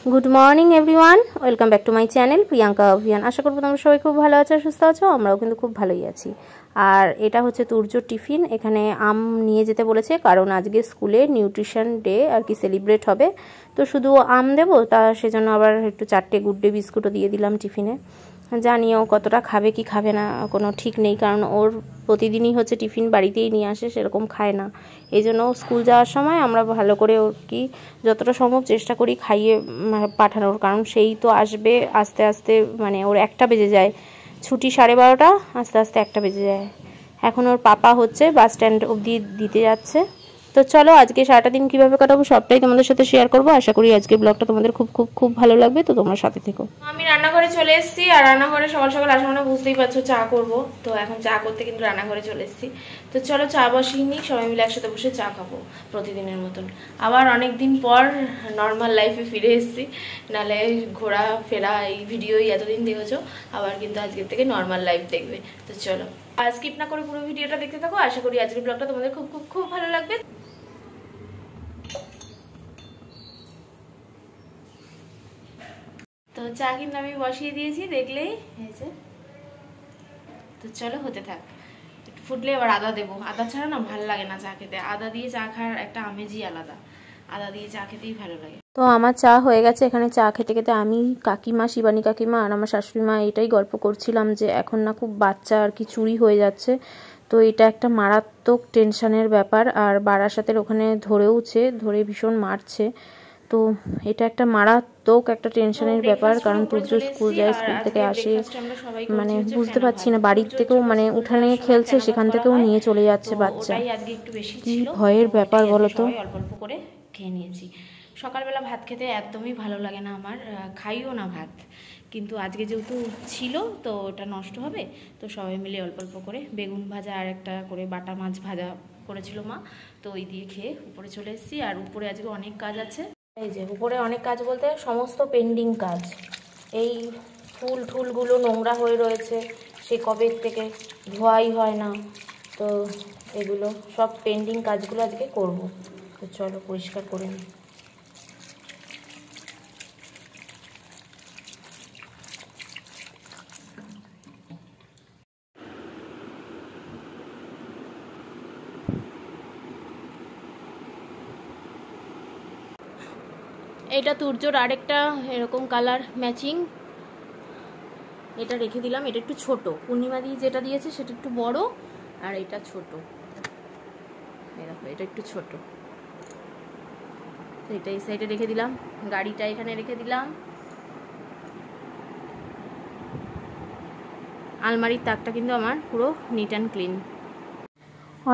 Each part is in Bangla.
Good morning everyone, welcome back to my channel Priyanka Abhiyan. আশা করবো তোমরা সবাই খুব ভালো আছো, সুস্থ আছো। আমরাও কিন্তু খুব ভালোই আছি। আর এটা হচ্ছে তুর্যর টিফিন। এখানে আম নিয়ে যেতে বলেছে, কারণ আজকে স্কুলে নিউট্রিশন ডে আর কি সেলিব্রেট হবে। তো শুধু আম দেবো, তা সেজন্য আবার একটু 4টে গুড ডে বিস্কুটও দিয়ে দিলাম টিফিনে। জানি ও কতটা খাবে কি খাবে না কোনো ঠিক নেই, কারণ ওর প্রতিদিনই হচ্ছে টিফিন বাড়িতেই নিয়ে আসে, সেরকম খায় না। এই জন্য স্কুল যাওয়ার সময় আমরা ভালো করে ওর কি যতটা সম্ভব চেষ্টা করি খাইয়ে পাঠানোর, কারণ সেই তো আসবে আস্তে আস্তে, মানে ওর 1টা বেজে যায়, ছুটি 12:30, আস্তে আস্তে 1টা বেজে যায়। এখন ওর পাপা হচ্ছে বাস স্ট্যান্ড অবধি দিতে যাচ্ছে। তো চলো আজকে সারাটা দিন কীভাবে কাটাবো সবটাই তোমাদের সাথে শেয়ার করবো। আশা করি আজকে ব্লগটা তোমাদের খুব খুব খুব ভালো লাগবে, তো তোমরা সাথে থেকো। আমি রান্নাঘরে চলে এসেছি, আর রান্নাঘরে সকাল সকাল আসা মানে বুঝতেই পারছো চা করব। তো এখন চা করতে কিন্তু রান্নাঘরে চলে এসেছি। তো চলো চা বসিয়ে নিই, সবাই মিলে একসাথে বসে চা খাবো প্রতিদিনের মতন। আবার অনেক দিন পর নর্মাল লাইফে ফিরে এসেছি, নাহলে ঘোরা ফেরা এই ভিডিওই এতদিন দেখেছো, আবার কিন্তু আজকের থেকে নর্মাল লাইফ দেখবে। তো চলো আর স্কিপ না করে পুরো ভিডিওটা দেখতে থাকো। আশা করি আজকের ব্লগটা তোমাদের খুব খুব খুব ভালো লাগবে। তো চা কিন্তু আমি বসিয়ে দিয়েছি, দেখলেই হয়েছে। তো চলো হতে থাক, একটু ফুটলে এবার আদা দেবো। আদা ছাড়া না ভালো লাগে না চা খেতে, আদা দিয়ে চা খাওয়ার একটা আমেজই আলাদা, আদা দিয়ে চা খেতেই ভালো লাগে। তো আমার চা হয়ে গেছে। এখানে চা খেতে খেতে আমি, কাকিমা, শিবানী কাকিমা আর আমার শাশুড়ি মা এটাই গল্প করছিলাম যে এখন না খুব বাচ্চা আর কি চুরি হয়ে যাচ্ছে। তো এটা একটা মারাত্মক টেনশনের ব্যাপার, আর বারাসাতের ওখানে ধরে ভীষণ মারছে। তো এটা একটা মারাত্মক একটা টেনশনের ব্যাপার, কারণ তুর্য স্কুল যায়, স্কুল থেকে আসে, মানে বুঝতে পারছি না, বাড়ির থেকেও মানে উঠানে খেলছে, সেখান থেকেও নিয়ে চলে যাচ্ছে বাচ্চা। কি ভয়ের ব্যাপার বলো তো। অল্প অল্প করে খেয়ে নিয়েছি। সকালবেলা ভাত খেতে একদমই ভালো লাগে না আমার, খাইও না ভাত, কিন্তু আজকে যেহেতু ছিল তো ওটা নষ্ট হবে, তো সবাই মিলে অল্প অল্প করে বেগুন ভাজা আর একটা করে বাটা মাছ ভাজা করেছিল মা, তো ওই দিয়ে খেয়ে উপরে চলে এসেছি। আর উপরে আজকে অনেক কাজ আছে। এই যে উপরে অনেক কাজ বলতে সমস্ত পেন্ডিং কাজ, এই ফুলগুলো নোংরা হয়ে রয়েছে, সে কবে থেকে ধোয়াই হয় না, তো এগুলো সব পেন্ডিং কাজগুলো আজকে করব। তো চলো পরিষ্কার করে নিই। এটা তুর্যর আরেকটা এরকম কালার ম্যাচিং, এটা রেখে দিলাম। এটা একটু ছোট, পূর্ণিমা দিয়ে যেটা দিয়েছে সেটা একটু বড়, আর এটা ছোট। দেখো এটা একটু ছোট, তো এটা এই সাইডে রেখে দিলাম, গাড়িটা এখানে রেখে দিলাম। আলমারির তাকটা কিন্তু আমার পুরো নিট অ্যান্ড ক্লিন।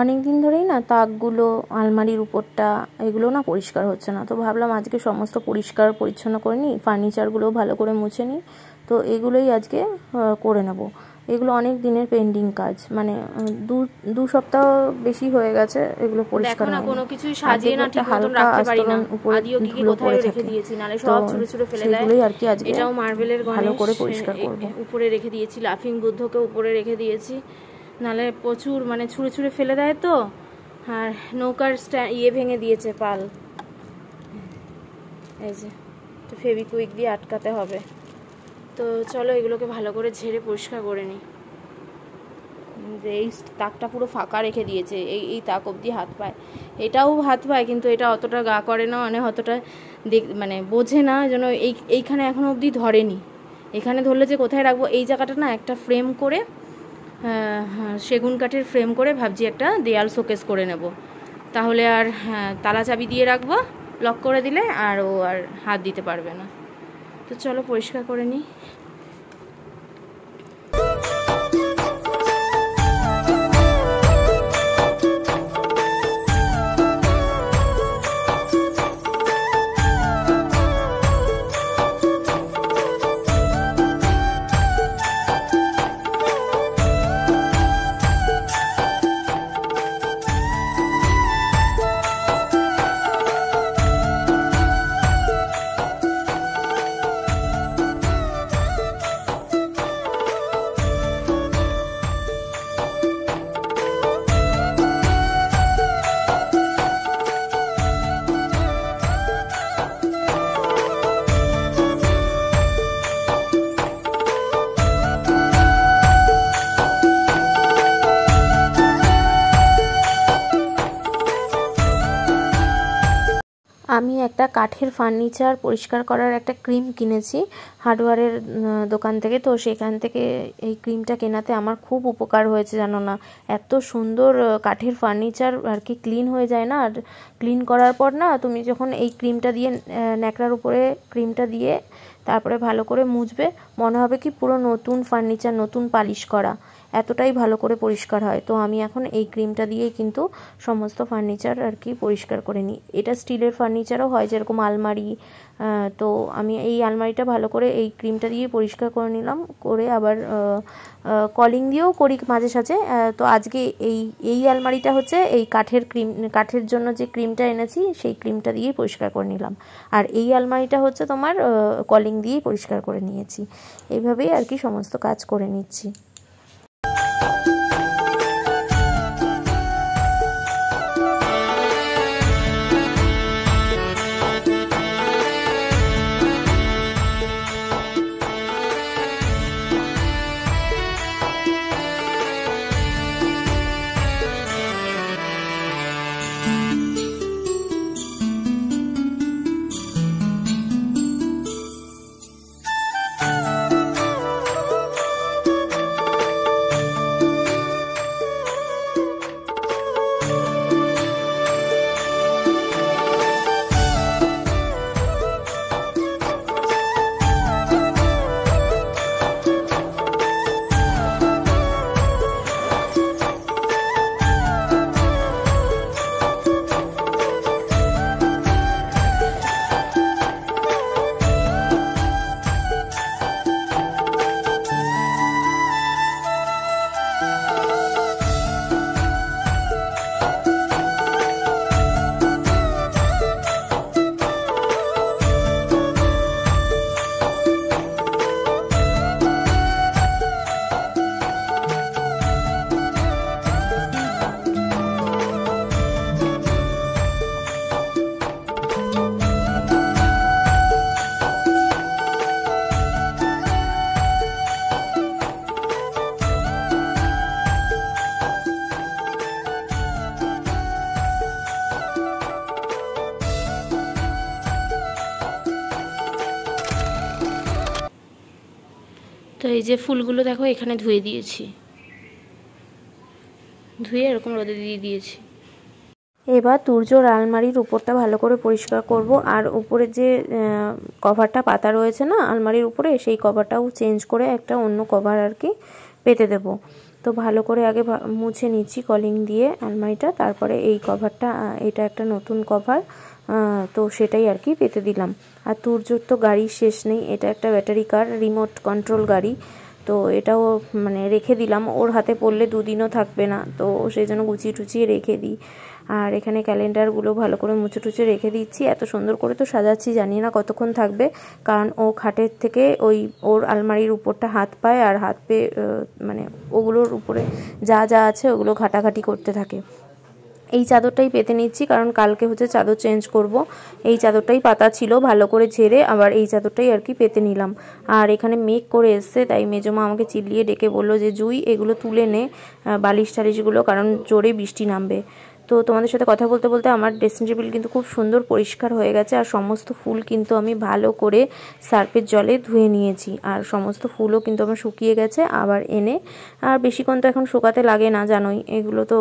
অনেক দিন ধরেই না তাকগুলো, আলমারির উপরটা, এগুলো না পরিষ্কার হচ্ছে না, তো ভাবলাম আজকে সমস্ত পরিষ্কার পরিচ্ছন্ন করে নিই, ফার্নিচারগুলো ভালো করে মুছে নিই। তো এগুলোই আজকে করে নেব। এগুলো অনেক দিনের পেন্ডিং কাজ, মানে দু সপ্তাহ বেশি হয়ে গেছে এগুলো পরিষ্কার না। কোনো কিছুই সাজিয়ে না ঠিক মতন রাখতে পারি না, আদিও কি কোথায় রেখে দিয়েছি, নালে সব ছুঁড়ে ছুঁড়ে ফেলে দেয়। সেগুলোই আর কি আজকে এটাও মার্বেলের ভালো করে পরিষ্কার করব। উপরে রেখে দিয়েছি লাফিং বুদ্ধকে, উপরে রেখে দিয়েছি, নালে প্রচুর মানে ছুঁড়ে ছুঁড়ে ফেলে দেয় তো। আর নৌকার ভেঙে দিয়েছে পাল, এই যে, তো ফেভিকুইক দিয়ে আটকাতে হবে। তো চলো এগুলোকে ভালো করে ঝেড়ে পরিষ্কার করে নিই। এই তাকটা পুরো ফাঁকা রেখে দিয়েছে, এই তাক অবধি হাত পায়, এটাও হাত পায়, কিন্তু এটা অতটা গা করে না, মানে অতটা মানে বোঝে না, যেন এইখানে এখনো অবধি ধরেনি। এখানে ধরলে যে কোথায় রাখবো, এই জায়গাটা না একটা ফ্রেম করে, সেগুন কাঠের ফ্রেম করে ভাবছি একটা দেয়াল শোকেস করে নেব, তাহলে আর তালা চাবি দিয়ে রাখবো, লক করে দিলে আর ও আর হাত দিতে পারবে না। তো চলো পরিষ্কার করে নিই। একটা কাঠের ফার্নিচার পরিষ্কার করার একটা ক্রিম কিনেছি হার্ডওয়্যারের দোকান থেকে। তো সেখান থেকে এই ক্রিমটা কেনাতে আমার খুব উপকার হয়েছে, জানো না। এত সুন্দর কাঠের ফার্নিচার আর কি ক্লিন হয়ে যায় না। আর ক্লিন করার পর না, তুমি যখন এই ক্রিমটা দিয়ে ন্যাকড়ার উপরে ক্রিমটা দিয়ে তারপরে ভালো করে মুছবে, মনে হবে কি পুরো নতুন ফার্নিচার, নতুন পালিশ করা, এতটাই ভালো করে পরিষ্কার হয়। তো আমি এখন এই ক্রিমটা দিয়েই কিন্তু সমস্ত ফার্নিচার আর কি পরিষ্কার করে নিই। এটা স্টিলের ফার্নিচারও হয়, যেরকম আলমারি। তো আমি এই আলমারিটা ভালো করে এই ক্রিমটা দিয়ে পরিষ্কার করে নিলাম, করে আবার কলিং দিয়েও করি মাঝে সাঝে। তো আজকে এই আলমারিটা হচ্ছে এই কাঠের জন্য যে ক্রিমটা এনেছি সেই ক্রিমটা দিয়েই পরিষ্কার করে নিলাম। আর এই আলমারিটা হচ্ছে তোমার কলিং দিয়েই পরিষ্কার করে নিয়েছি। এইভাবেই আর কি সমস্ত কাজ করে নিচ্ছি। তো এই যে ফুলগুলো দেখো এখানে ধুয়ে দিয়েছি, ধুয়ে এরকম রোদে দিয়ে দিয়েছি। এবার তুর্যর আলমারির উপরটা ভালো করে পরিষ্কার করব। আর উপরে যে কভারটা পাতা রয়েছে না আলমারির উপরে, সেই কভারটাও চেঞ্জ করে একটা অন্য কভার আর কি পেতে দেব। তো ভালো করে আগে মুছে নিচ্ছি কলিং দিয়ে আলমারিটা, তারপরে এই কভারটা, এটা একটা নতুন কভার, তো সেটাই আর কি পেতে দিলাম। আর তুর্যর তো গাড়ির শেষ নেই, এটা একটা ব্যাটারি কার, রিমোট কন্ট্রোল গাড়ি। তো এটাও মানে রেখে দিলাম, ওর হাতে পড়লে দুদিনও থাকবে না, তো সেই জন্য গুছিয়ে টুচিয়ে রেখে দিই। আর এখানে ক্যালেন্ডারগুলো ভালো করে মুছে টুচে রেখে দিচ্ছি। এত সুন্দর করে তো সাজাচ্ছি, জানি না কতক্ষণ থাকবে, কারণ ও খাটের থেকে ওর আলমারির উপরটা হাত পায়, আর হাত পেয়ে মানে ওগুলোর উপরে যা যা আছে ওগুলো ঘাটাঘাটি করতে থাকে। এই চাদরটাই পেতে নিচ্ছি, কারণ কালকে হচ্ছে চাদর চেঞ্জ করব। এই চাদরটাই পাতা ছিল, ভালো করে ঝেড়ে আবার এই চাদরটাই আর কি পেতে নিলাম। আর এখানে মেঘ করে এসছে, তাই মেজমা আমাকে চিল্লিয়ে ডেকে বললো যে জুই এগুলো তুলে নে, বালিশ টালিশগুলো, কারণ জোরে বৃষ্টি নামবে। তো তোমাদের সাথে কথা বলতে বলতে আমার ড্রেসিং টেবিল কিন্তু খুব সুন্দর পরিষ্কার হয়ে গেছে। আর সমস্ত ফুল কিন্তু আমি ভালো করে সার্ফের জলে ধুয়ে নিয়েছি, আর সমস্ত ফুলও কিন্তু আমার শুকিয়ে গেছে। আবার এনে, আর বেশিক্ষণ তো এখন শুকাতে লাগে না, জানোই এগুলো তো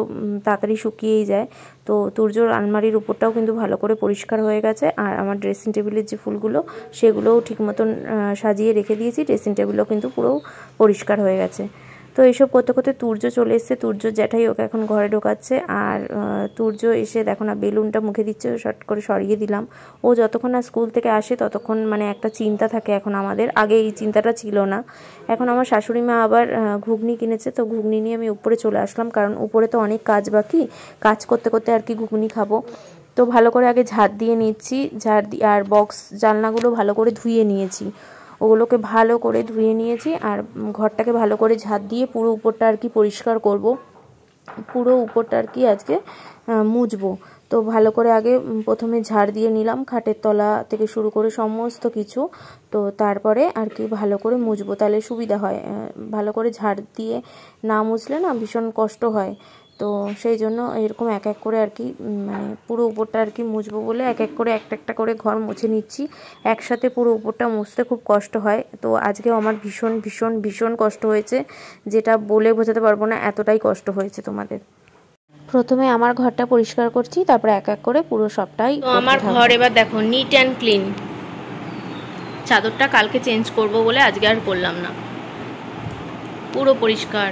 তাড়াতাড়ি শুকিয়েই যায়। তো তুর্যর আলমারির উপরটাও কিন্তু ভালো করে পরিষ্কার হয়ে গেছে। আর আমার ড্রেসিং টেবিলের যে ফুলগুলো সেগুলোও ঠিক মতন সাজিয়ে রেখে দিয়েছি, ড্রেসিং টেবিলও কিন্তু পুরো পরিষ্কার হয়ে গেছে। তো এইসব করতে করতে তুর্য চলে এসছে, তুর্য জ্যাঠাই ওকে এখন ঘরে ঢোকাচ্ছে। আর তুর্য এসে দেখো না বেলুনটা মুখে দিচ্ছে, শর্ট করে সরিয়ে দিলাম। ও যতক্ষণ না স্কুল থেকে আসে ততক্ষণ মানে একটা চিন্তা থাকে এখন আমাদের, আগে এই চিন্তাটা ছিল না। এখন আমার শাশুড়ি মা আবার ঘুগনি কিনেছে, তো ঘুগনি নিয়ে আমি উপরে চলে আসলাম, কারণ উপরে তো অনেক কাজ বাকি, কাজ করতে করতে আর কি ঘুগনি খাবো। তো ভালো করে আগে ঝাড় দিয়ে নিচ্ছি, ঝাড় দিয়ে আর বক্স জানলাগুলো ভালো করে ধুয়ে নিয়েছি, ওগুলোকে ভালো করে ধুয়ে নিয়েছি। আর ঘরটাকে ভালো করে ঝাড় দিয়ে পুরো উপরটা আর কি পরিষ্কার করব, পুরো উপরটা আর কি আজকে মুছবো। তো ভালো করে আগে প্রথমে ঝাড় দিয়ে নিলাম, খাটের তলা থেকে শুরু করে সমস্ত কিছু। তো তারপরে আর কি ভালো করে মুছবো, তাহলে সুবিধা হয়। ভালো করে ঝাড় দিয়ে না মুছলে না ভীষণ কষ্ট হয়। তো সেই জন্য এরকম এক এক করে আর কি মানে পুরো উপরটা আর কি মুছবো বলে এক এক করে একটা একটা করে ঘর মুছে নিচ্ছি। একসাথে পুরো উপরটা মুছতে খুব কষ্ট হয়, তো আজকেও আমার ভীষণ ভীষণ ভীষণ কষ্ট হয়েছে, যেটা বলে বোঝাতে পারবো না, এতটাই কষ্ট হয়েছে তোমাদের। প্রথমে আমার ঘরটা পরিষ্কার করছি, তারপরে এক এক করে পুরো সবটাই। তো আমার ঘর এবার দেখো নিট অ্যান্ড ক্লিন। চাদরটা কালকে চেঞ্জ করব বলে আজকে আর করলাম না, পুরো পরিষ্কার।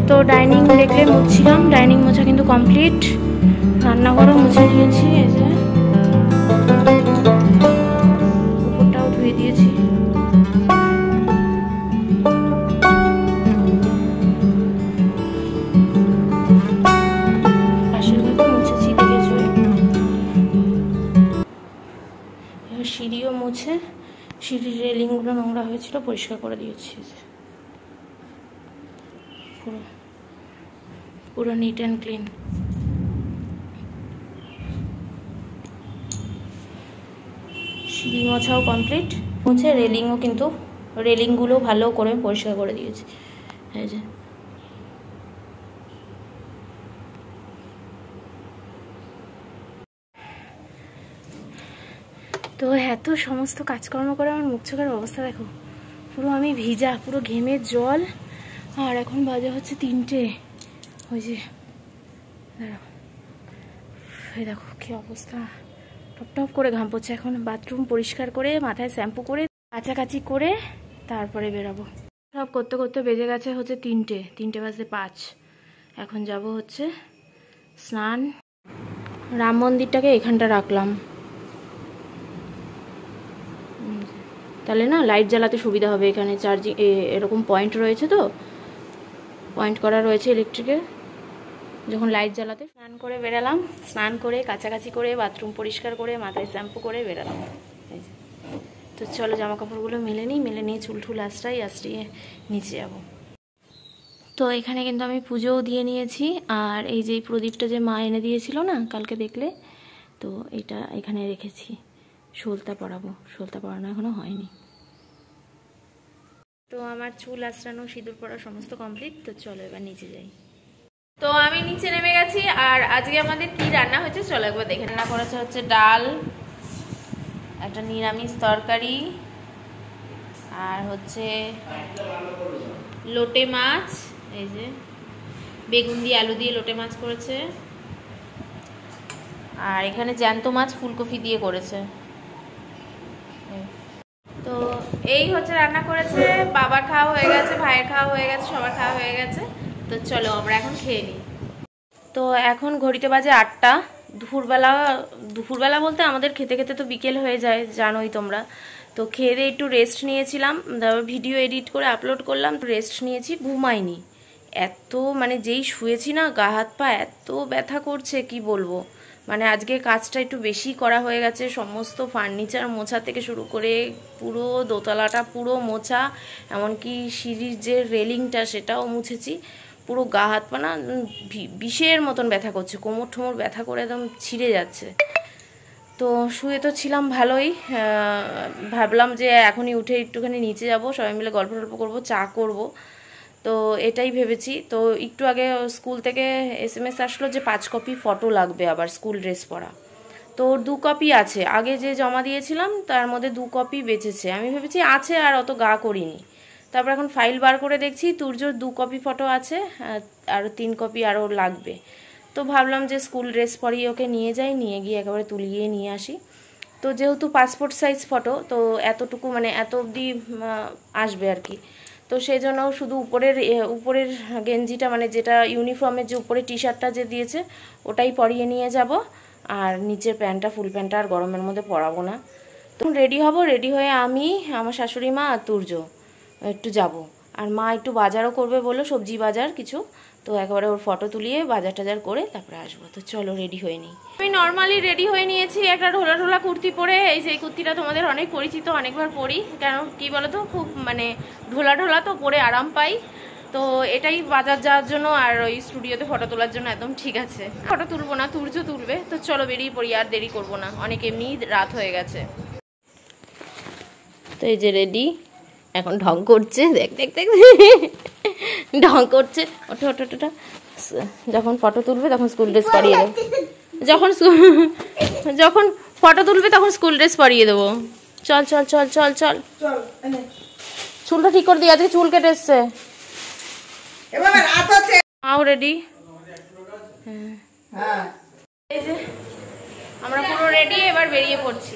তো ডাইনিং দেখলে মুছছিলাম, ডাইনিং মোছা কিন্তু কমপ্লিট। রান্নাঘরও মুছে নিয়েছি, এই যে উপরটাও ধুয়ে দিয়েছি। পাশের ঘরটা মুছেছি, দেখেছো। এবার সিঁড়িও মুছে, সিঁড়ির রেলিংগুলো নোংরা হয়েছিল, পরিষ্কার করে দিয়েছি। পুরো পুরো নিট অ্যান্ড ক্লিন। সিঁড়ি মোছাও কমপ্লিট, মুছে রেলিংও কিন্তু রেলিংগুলো ভালো করে পরিষ্কার করে দিয়েছি। এই যে তো এত সমস্ত কাজকর্ম করে আমার মুখ চোখের অবস্থা দেখো, পুরো আমি ভিজা, পুরো ঘেমের জল। আর এখন বাজে হচ্ছে 3টে। ওই যে দাঁড়াও, এই দেখো কি অবস্থা, টপ টপ করে ঘাম পড়ছে। এখন বাথরুম পরিষ্কার করে, মাথায় শ্যাম্পু করে, কাচাকাচি করে তারপরে বেরাবো। সব করতে করতে বেজে গেছে হচ্ছে 3টে বাজতে 5। এখন যাব হচ্ছে স্নান। রাম মন্দিরটাকে এখানটা রাখলাম, তাহলে না লাইট জ্বালাতে সুবিধা হবে। এখানে চার্জিং এরকম পয়েন্ট রয়েছে, তো পয়েন্ট করা রয়েছে ইলেকট্রিকের, যখন লাইট জ্বালাতে। স্নান করে বেরালাম, স্নান করে কাচাকাচি করে বাথরুম পরিষ্কার করে মাথায় শ্যাম্পু করে বেরালাম। তো চলো জামা কাপড়গুলো মেলে নিয়ে চুল টুল আশ্রিয়ে নিচে যাব। তো এখানে কিন্তু আমি পুজোও দিয়ে নিয়েছি। আর এই যে প্রদীপটা যে মা এনে দিয়েছিল না কালকে দেখলে, তো এটা এখানে রেখেছি। সলতা পরানো এখনো হয়নি। তো আমার চুল আঁচড়ানো, সিঁদুর পরা সমস্ত কমপ্লিট। তো চলো এবার নিচে যাই। তো আমি নিচে নেমে গেছি। আর আজকে আমাদের কি রান্না হয়েছে চলো একবার দেখে। রান্না করেছে হচ্ছে ডাল, একটা নিরামিষ তরকারি, আর হচ্ছে লোটে মাছ, এই যে বেগুন দিয়ে আলু দিয়ে লোটে মাছ করেছে। আর এখানে জ্যান্ত মাছ ফুলকপি দিয়ে করেছে। তো এই হচ্ছে রান্না করেছে। বাবার খাওয়া হয়ে গেছে, ভাইয়ের খাওয়া হয়ে গেছে, সবার খাওয়া হয়ে গেছে। তো চলো আমরা এখন খেয়ে নিই। তো এখন ঘড়িতে বাজে 8টা। দুপুরবেলা বলতে আমাদের খেতে খেতে তো বিকেল হয়ে যায়, জানোই তোমরা। তো খেয়ে দিয়ে একটু রেস্ট নিয়েছিলাম, ভিডিও এডিট করে আপলোড করলাম, রেস্ট নিয়েছি, ঘুমাইনি। এত মানে যেই শুয়েছি না, গা হাত পা এত ব্যথা করছে কি বলবো। মানে আজকে কাজটা একটু বেশি করা হয়ে গেছে। সমস্ত ফার্নিচার মোছা থেকে শুরু করে পুরো দোতলাটা পুরো মোছা, এমনকি সিঁড়ির যে রেলিংটা সেটাও মুছেছি। পুরো গা হাত পা না বিষের মতন ব্যথা করছে, কোমর ঠোমর ব্যথা করে একদম ছিঁড়ে যাচ্ছে। তো শুয়ে তো ছিলাম ভালোই, ভাবলাম যে এখনই উঠে একটুখানি নিচে যাব, সবাই মিলে গল্প টল্প করবো, চা করব। তো এটাই ভেবেছি। তো একটু আগে স্কুল থেকে SMS আসলো যে 5 কপি ফটো লাগবে আবার স্কুল ড্রেস পরা। তো 2 কপি আছে, আগে যে জমা দিয়েছিলাম তার মধ্যে 2 কপি বেঁচেছে। আমি ভেবেছি আছে, আর অত গা করিনি। তারপর এখন ফাইল বার করে দেখছি তুর্যর 2 কপি ফটো আছে, আর 3 কপি আরও লাগবে। তো ভাবলাম যে স্কুল ড্রেস পরিয়ে ওকে নিয়ে যাই, নিয়ে গিয়ে একেবারে তুলিয়ে নিয়ে আসি। তো যেহেতু পাসপোর্ট সাইজ ফটো, তো এতটুকু মানে এত অবধি আসবে আর কি। তো সেই জন্য শুধু উপরের গেঞ্জিটা, মানে যেটা ইউনিফর্মের যে উপরে টি শার্টটা যে দিয়েছে ওটাই পরিয়ে নিয়ে যাব, আর নিচের প্যান্টটা, ফুল প্যান্টটা আর গরমের মধ্যে পরাবো না। তখন রেডি হব, রেডি হয়ে আমি, আমার শাশুড়ি মা আর তুর্য একটু যাব। আর মা একটু বাজারও করবে বললো, সবজি বাজার কিছু। তো একেবারে ওর ফটো তুলিয়ে বাজার টাজার করে তারপরে আসবো। তো চলো রেডি হয়ে নিই। আমি নর্মালি রেডি হয়ে নিয়েছি, একটা ঢোলা ঢোলা কুর্তি পরে। এই যে কুর্তিটা তোমাদের অনেক পরিচিত, অনেকবার পরি। কেন কি বলো তো, খুব মানে ঢোলা ঢোলা তো, পরে আরাম পাই। তো এটাই বাজার যাওয়ার জন্য আর ওই স্টুডিওতে ফটো তোলার জন্য একদম ঠিক আছে। ফটো তুলবো না, তুর্য তুলবে। তো চলো বেরিয়ে পড়ি, আর দেরি করবো না, অনেক এমনি রাত হয়ে গেছে। তো এই যে রেডি, এখন ঢং করছে, দেখ দেখ দেখ ঢং করছে। ওঠো ওঠো ওঠো, যখন ফটো তুলবে তখন স্কুল ড্রেস পরিয়ে দেবো। যখন ফটো তুলবে তখন স্কুল ড্রেস পরিয়ে দেবো। চল চল চল চল চল, চুলটা ঠিক করে দিয়ে, আজকে চুল কেটে এসছে। মাও রেডি। এই যে আমরা পুরো রেডি, এবার বেরিয়ে পড়ছি।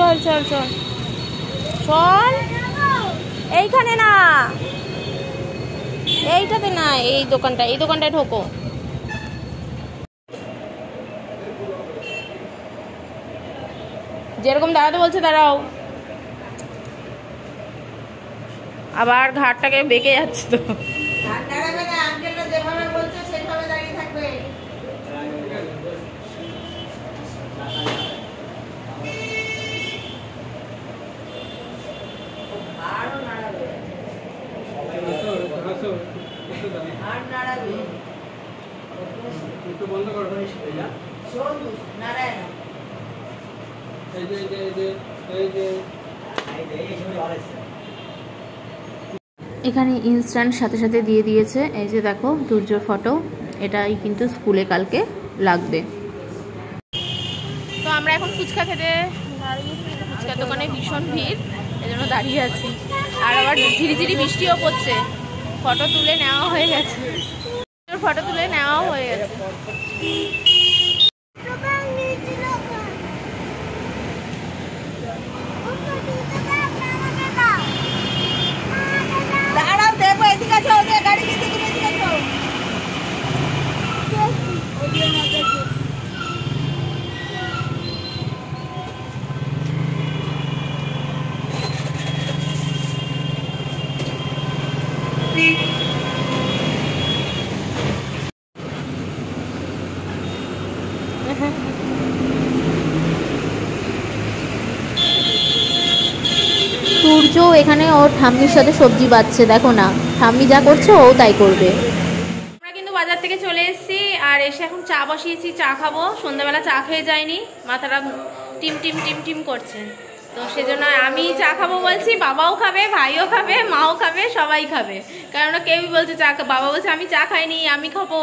চল চল চল চল, এইখানে না, এইটাতে না, এই দোকানটায় ঢোকো। যেরকম দাঁড়াতে বলছে দাঁড়াও। আবার ঘাটটাকে বেঁকে যাচ্ছে তো। এখানে ইনস্ট্যান্ট সাথে সাথে দিয়ে দিয়েছে। এই যে দেখো তুর্যর ফটো, এটাই কিন্তু স্কুলে কালকে লাগবে। তো আমরা এখন ফুচকা খেতে দাঁড়িয়েছি, ফুচকার দোকানে ভীষণ ভিড়, এজন্য দাঁড়িয়ে আছি। আর আবার ঝিরিঝিরি বৃষ্টিও পড়ছে। ফটো তুলে নেওয়া হয়ে গেছে, ফটো তুলে নেওয়াও হয়ে গেছে। সূর্য এখানে ওর ঠাম্মির সাথে সবজি বাচ্ছে, দেখো না ঠাম্মি যা করছে ও তাই করবে। আমরা কিন্তু বাজার থেকে চলে এসেছি, আর এসে এখন চা বসিয়েছি, চা খাবো। সন্ধ্যাবেলা চা খেয়ে যায়নি, মাথাটা টিম টিম টিম টিম করছে। তো সেজন্য আমি চা খাবো বলছি, বাবাও খাবে, ভাইও খাবে, মাও খাবে, সবাই খাবে। কারণ কেউই বলছে চা, বাবা বলছে আমি চা খাইনি, আমি খাবো।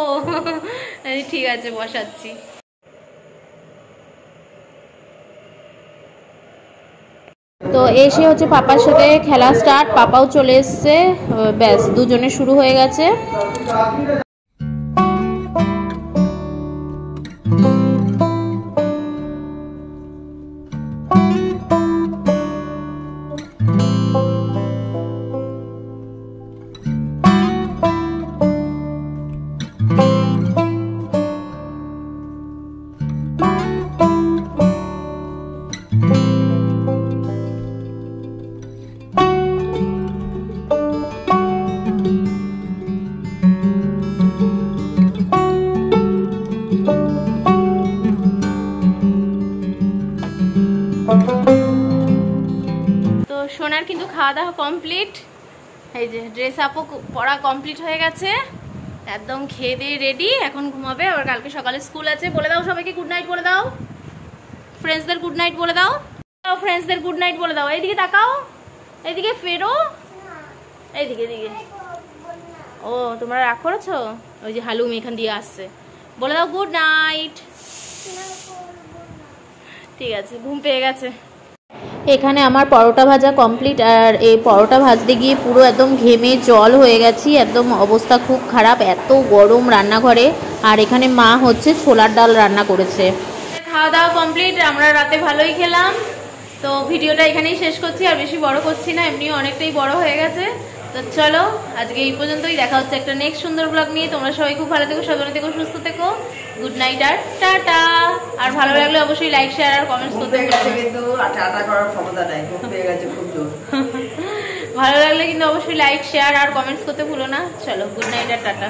ঠিক আছে বসাচ্ছি। তো এসে হচ্ছে পাপার সাথে খেলা স্টার্ট, পাপাও চলে এসছে, ব্যাস দুজনে শুরু হয়ে গেছে। তো সোনার কিন্তু খাওয়া দাওয়া কমপ্লিট, এই যে ড্রেস আপও পরা কমপ্লিট হয়ে গেছে, একদম খেয়ে দিয়ে রেডি, এখন ঘুমাবে। আবার কালকে সকালে স্কুল আছে। বলে দাও সবাইকে গুড নাইট বলে দাও, ফ্রেন্ডসদের গুড নাইট বলে দাও, ফ্রেন্ডসদের গুড নাইট বলে দাও। এইদিকে তাকাও, এইদিকে ফেরো, এইদিকে এদিকে। ও তোমরা রাগ করেছো? ওই যে হালুম এখান দিয়ে আসছে, বলে দাও গুড নাইট। ঠিক আছে, ঘুম পেয়ে গেছে। এখানে আমার পরোটা ভাজা কমপ্লিট, আর এই পরোটা ভাজতে গিয়ে পুরো একদম ঘেমে জল হয়ে গেছি, একদম অবস্থা খুব খারাপ, এত গরম রান্নাঘরে। আর এখানে মা হচ্ছে ছোলার ডাল রান্না করেছে। খাওয়া দাওয়া কমপ্লিট, আমরা রাতে ভালোই খেলাম। তো ভিডিওটা এখানেই শেষ করছি, আর বেশি বড় করছি না, এমনিও অনেকটাই বড় হয়ে গেছে। তো চলো আজকে এই পর্যন্তই, দেখা হচ্ছে একটা নেক্সট সুন্দর ব্লগ নিয়ে। তোমরা সবাই খুব ভালো থেকো, সাবধানে থেকো, সুস্থ থেকো। গুড নাইট আর টাটা। আর ভালো লাগলে অবশ্যই লাইক শেয়ার আর কমেন্টস করতে ভুলো না। ভালো লাগলে কিন্তু অবশ্যই লাইক শেয়ার আর কমেন্টস করতে ভুলো না। চলো গুড নাইট আর টাটা।